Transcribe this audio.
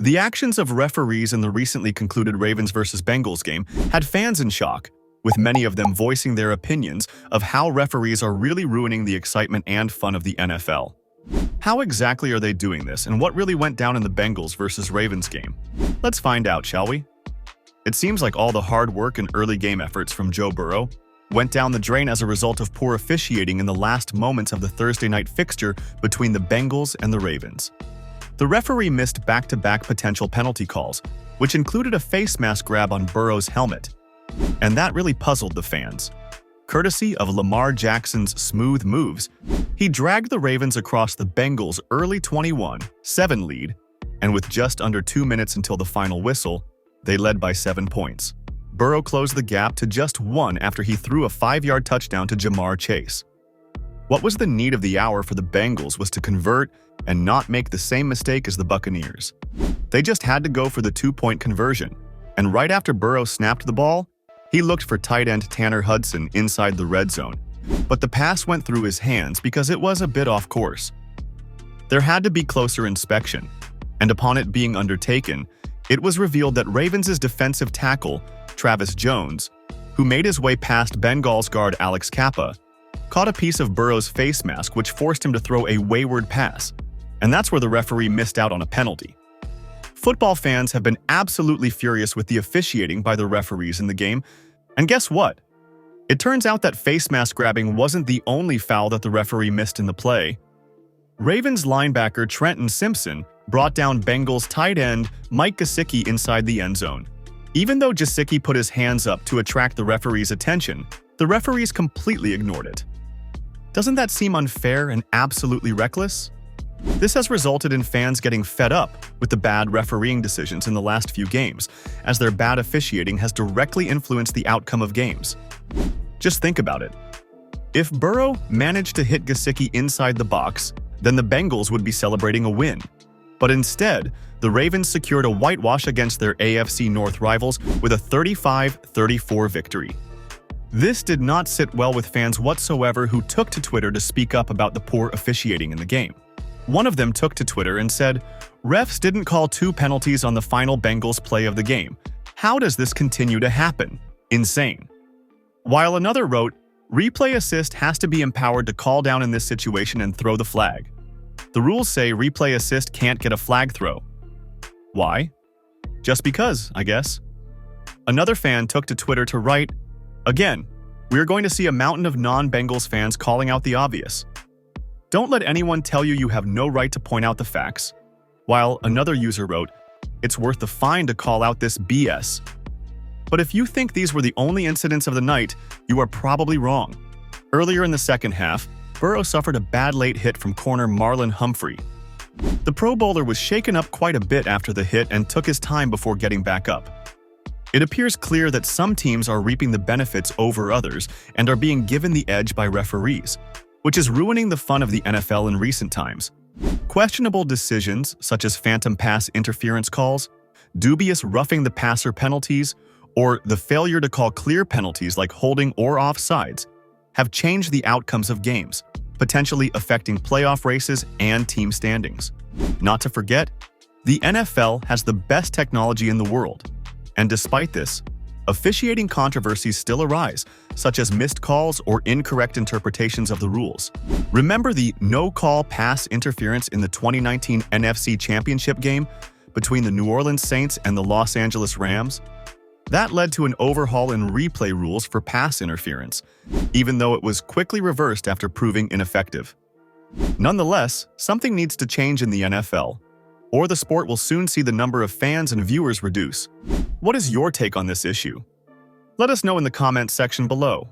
The actions of referees in the recently concluded Ravens vs. Bengals game had fans in shock, with many of them voicing their opinions of how referees are really ruining the excitement and fun of the NFL. How exactly are they doing this, and what really went down in the Bengals vs. Ravens game? Let's find out, shall we? It seems like all the hard work and early game efforts from Joe Burrow went down the drain as a result of poor officiating in the last moments of the Thursday night fixture between the Bengals and the Ravens. The referee missed back-to-back potential penalty calls, which included a face mask grab on Burrow's helmet. And that really puzzled the fans. Courtesy of Lamar Jackson's smooth moves, he dragged the Ravens across the Bengals' early 21-7 lead, and with just under 2 minutes until the final whistle, they led by 7 points. Burrow closed the gap to just 1 after he threw a 5-yard touchdown to Jamar Chase. What was the need of the hour for the Bengals was to convert and not make the same mistake as the Buccaneers. They just had to go for the 2-point conversion, and right after Burrow snapped the ball, he looked for tight end Tanner Hudson inside the red zone, but the pass went through his hands because it was a bit off course. There had to be closer inspection, and upon it being undertaken, it was revealed that Ravens' defensive tackle, Travis Jones, who made his way past Bengals guard Alex Kappa, caught a piece of Burrow's face mask which forced him to throw a wayward pass, and that's where the referee missed out on a penalty. Football fans have been absolutely furious with the officiating by the referees in the game, and guess what? It turns out that face mask grabbing wasn't the only foul that the referee missed in the play. Ravens linebacker Trenton Simpson brought down Bengals tight end Mike Gesicki inside the end zone. Even though Gesicki put his hands up to attract the referee's attention, the referees completely ignored it. Doesn't that seem unfair and absolutely reckless? This has resulted in fans getting fed up with the bad refereeing decisions in the last few games, as their bad officiating has directly influenced the outcome of games. Just think about it. If Burrow managed to hit Gesicki inside the box, then the Bengals would be celebrating a win. But instead, the Ravens secured a whitewash against their AFC North rivals with a 35-34 victory. This did not sit well with fans whatsoever, who took to Twitter to speak up about the poor officiating in the game. One of them took to Twitter and said, "Refs didn't call 2 penalties on the final Bengals play of the game. How does this continue to happen? Insane." While another wrote, "Replay assist has to be empowered to call down in this situation and throw the flag. The rules say replay assist can't get a flag throw." Why? Just because, I guess. Another fan took to Twitter to write, "Again, we're going to see a mountain of non-Bengals fans calling out the obvious. Don't let anyone tell you have no right to point out the facts." While another user wrote, "It's worth the fine to call out this BS." But if you think these were the only incidents of the night, you are probably wrong. Earlier in the second half, Burrow suffered a bad late hit from corner Marlon Humphrey. The Pro Bowler was shaken up quite a bit after the hit and took his time before getting back up. It appears clear that some teams are reaping the benefits over others and are being given the edge by referees, which is ruining the fun of the NFL in recent times. Questionable decisions, such as phantom pass interference calls, dubious roughing the passer penalties, or the failure to call clear penalties like holding or offsides, have changed the outcomes of games, potentially affecting playoff races and team standings. Not to forget, the NFL has the best technology in the world, and despite this, officiating controversies still arise, such as missed calls or incorrect interpretations of the rules. Remember the no-call pass interference in the 2019 NFC Championship game between the New Orleans Saints and the Los Angeles Rams? That led to an overhaul in replay rules for pass interference, even though it was quickly reversed after proving ineffective. Nonetheless, something needs to change in the NFL, or the sport will soon see the number of fans and viewers reduce. What is your take on this issue? Let us know in the comments section below.